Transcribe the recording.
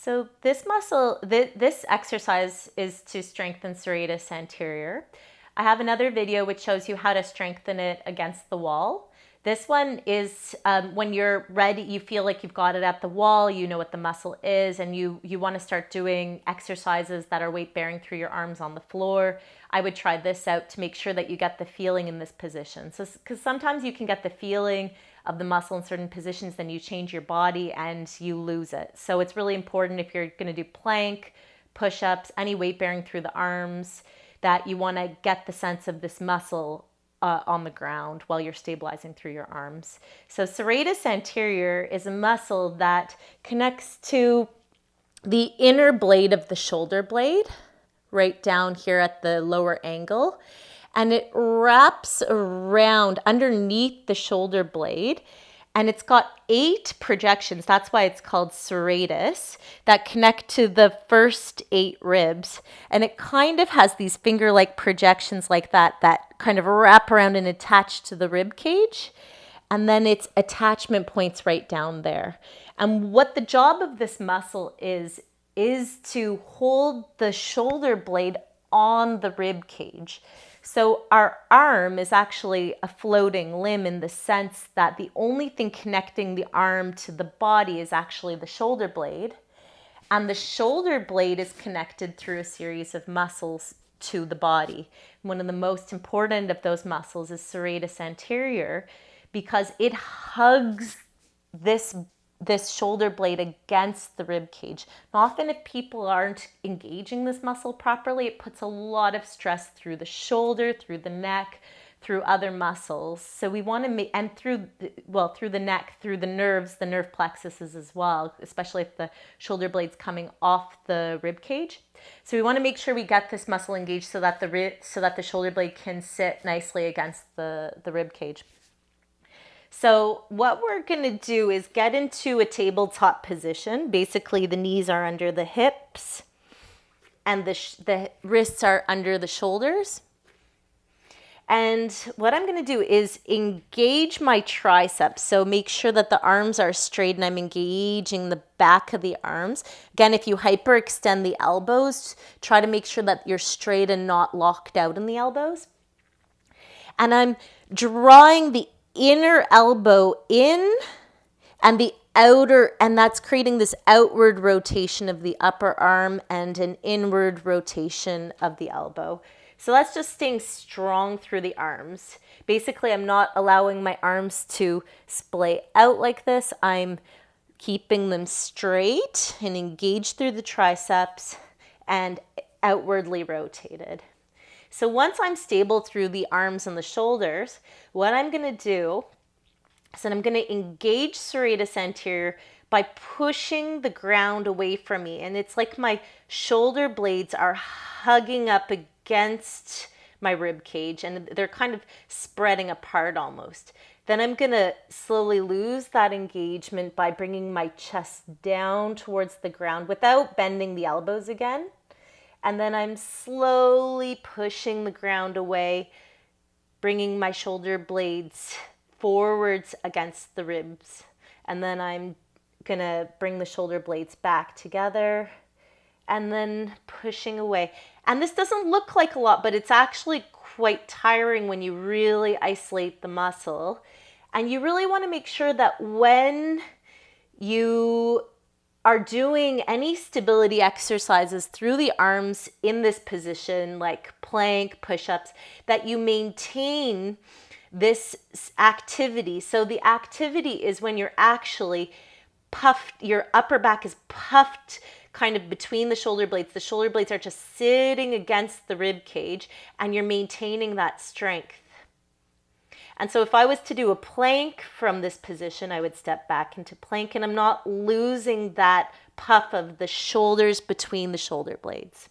So this muscle, this exercise is to strengthen serratus anterior. I have another video which shows you how to strengthen it against the wall. This one is when you're ready, you feel like you've got it at the wall, you know what the muscle is, and you want to start doing exercises that are weight bearing through your arms on the floor. I would try this out to make sure that you get the feeling in this position. So, because sometimes you can get the feeling of the muscle in certain positions, then you change your body and you lose it. So it's really important if you're going to do plank, push-ups, any weight bearing through the arms, that you want to get the sense of this muscle on the ground while you're stabilizing through your arms. So serratus anterior is a muscle that connects to the inner blade of the shoulder blade, right down here at the lower angle, and it wraps around underneath the shoulder blade, and it's got 8 projections. That's why it's called serratus, that connect to the first 8 ribs. And it kind of has these finger-like projections like that kind of wrap around and attach to the rib cage. And then its attachment points right down there. And what the job of this muscle is to hold the shoulder blade on the rib cage. So our arm is actually a floating limb in the sense that the only thing connecting the arm to the body is actually the shoulder blade. And the shoulder blade is connected through a series of muscles to the body. One of the most important of those muscles is serratus anterior, because it hugs this shoulder blade against the rib cage. And often if people aren't engaging this muscle properly, it puts a lot of stress through the shoulder, through the neck, through other muscles. So we want to make, and through the neck, through the nerves, the nerve plexuses as well, especially if the shoulder blade's coming off the rib cage. So we want to make sure we get this muscle engaged so that the shoulder blade can sit nicely against the rib cage. So what we're going to do is get into a tabletop position. Basically, the knees are under the hips and the wrists are under the shoulders. And what I'm going to do is engage my triceps. So make sure that the arms are straight and I'm engaging the back of the arms. Again, if you hyperextend the elbows, try to make sure that you're straight and not locked out in the elbows. And I'm drawing the inner elbow in and the outer, and that's creating this outward rotation of the upper arm and an inward rotation of the elbow. So that's just staying strong through the arms. Basically, I'm not allowing my arms to splay out like this. I'm keeping them straight and engaged through the triceps and outwardly rotated. So once I'm stable through the arms and the shoulders, what I'm going to do is that I'm going to engage serratus anterior by pushing the ground away from me. And it's like my shoulder blades are hugging up against my rib cage and they're kind of spreading apart almost. Then I'm going to slowly lose that engagement by bringing my chest down towards the ground without bending the elbows again. And then I'm slowly pushing the ground away, bringing my shoulder blades forwards against the ribs. And then I'm going to bring the shoulder blades back together and then pushing away. And this doesn't look like a lot, but it's actually quite tiring when you really isolate the muscle. And you really want to make sure that when you are doing any stability exercises through the arms in this position, like plank, push-ups, that you maintain this activity. So the activity is when you're actually puffed, your upper back is puffed kind of between the shoulder blades. The shoulder blades are just sitting against the rib cage and you're maintaining that strength. And so if I was to do a plank from this position, I would step back into plank and I'm not losing that puff of the shoulders between the shoulder blades.